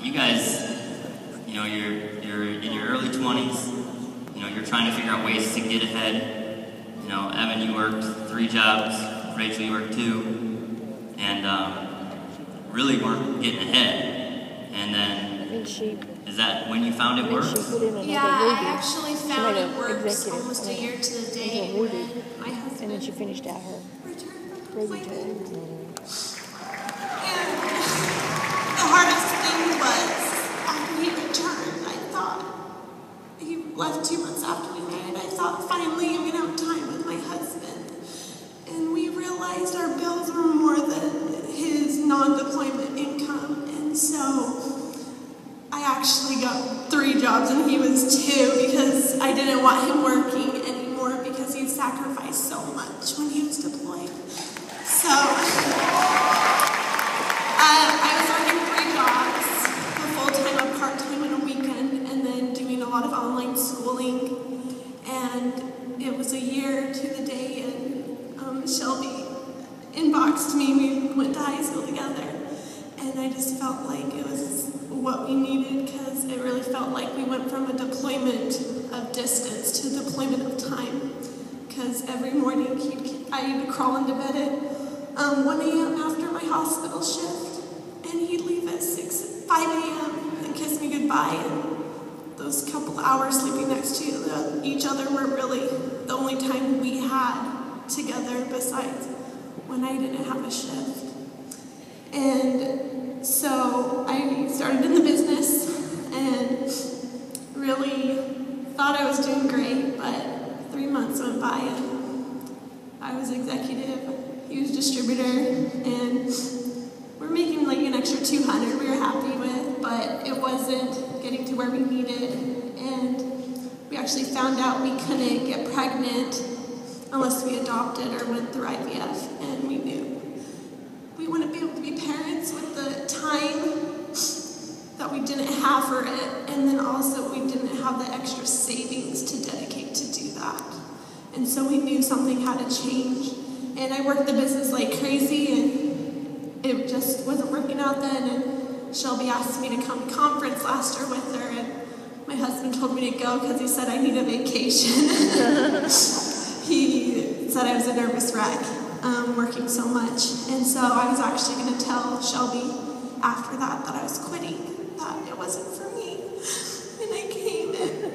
you guys, you're in your early 20s. You're trying to figure out ways to get ahead. Evan, you worked 3 jobs. Rachel, you worked 2, and really weren't getting ahead. And then, is that when you found it worked? Yeah, I actually found it works almost a year to the day when my husband. And then she finished out her returned. And the hardest thing was after he returned, I thought he left 2 months after we married. I thought finally I'm gonna have time with my husband, and we realized our bills were more than his non-deployment income, and so I actually got 3 jobs and he was 2 because I didn't want him working anymore because he sacrificed so much when he was deployed. So I was working 3 jobs, a full-time, a part-time, and a weekend, and then doing a lot of online schooling. And it was a year to the day, and Shelby inboxed me. We went to high school together, and I just felt like it was what we needed, because it really felt like we went from a deployment of distance to5 a.m. Because every morning I'd crawl into bed at 1 a.m. after my hospital shift, and he'd leave at 5 a.m. and kiss me goodbye. And those couple hours sleeping next to each other were really the only time we had together besides when I didn't have a shift. And so I started in the business and really thought I was doing great, but 3 months went by and I was executive, he was distributor, and we're making like an extra $200 we were happy with, but it wasn't getting to where we needed. And we actually found out we couldn't get pregnant unless we adopted or went through IVF, and we knew we wouldn't be able to be parents with the time that we didn't have for it, and then also we didn't have the extra savings to dedicate to do that. And so we knew something had to change. And I worked the business like crazy, and it just wasn't working out then. And Shelby asked me to come to conference last year with her, and my husband told me to go because he said I need a vacation. He said I was a nervous wreck, working so much. And so I was actually going to tell Shelby after that I was quitting, that it wasn't for me. And I came and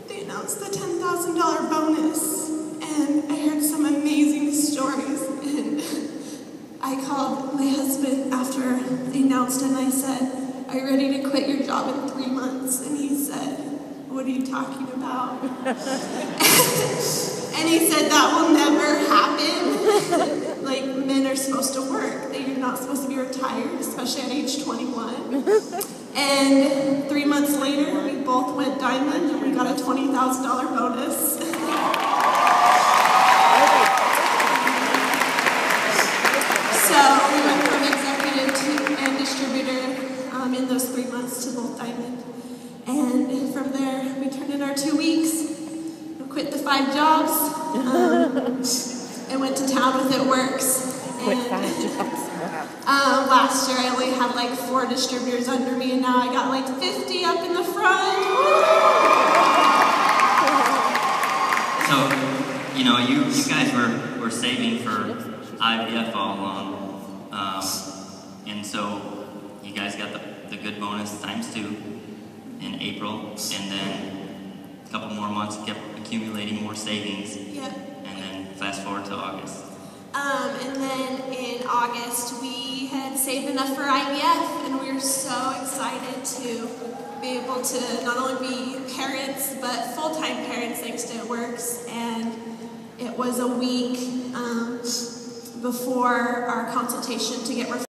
they announced the $10,000 bonus, and I heard some amazing stories. And I called my husband after they announced it, and I said, "Are you ready to quit your job in 3 months?" And he said, "What are you talking about?" And he said, "That will never happen. Like, men are supposed to work. They're not supposed to be retired, especially at age 21. And 3 months later, we both went diamond, and we got a $20,000 bonus. So we went from executive and distributor in those 3 months to both diamond. And from there, we turned in our 2 weeks. Quit the 5 jobs, and went to town with It Works. Quit 5 jobs. Last year I only had like 4 distributors under me, and now I got like 50 up in the front. So, you guys were saving for IVF all along, and so you guys got the good bonus ×2 in April, and then a couple more months kept accumulating more savings. Yep. And then fast forward to August. And then in August we had saved enough for IVF, and we were so excited to be able to not only be parents but full-time parents thanks to It Works. And it was a week before our consultation to get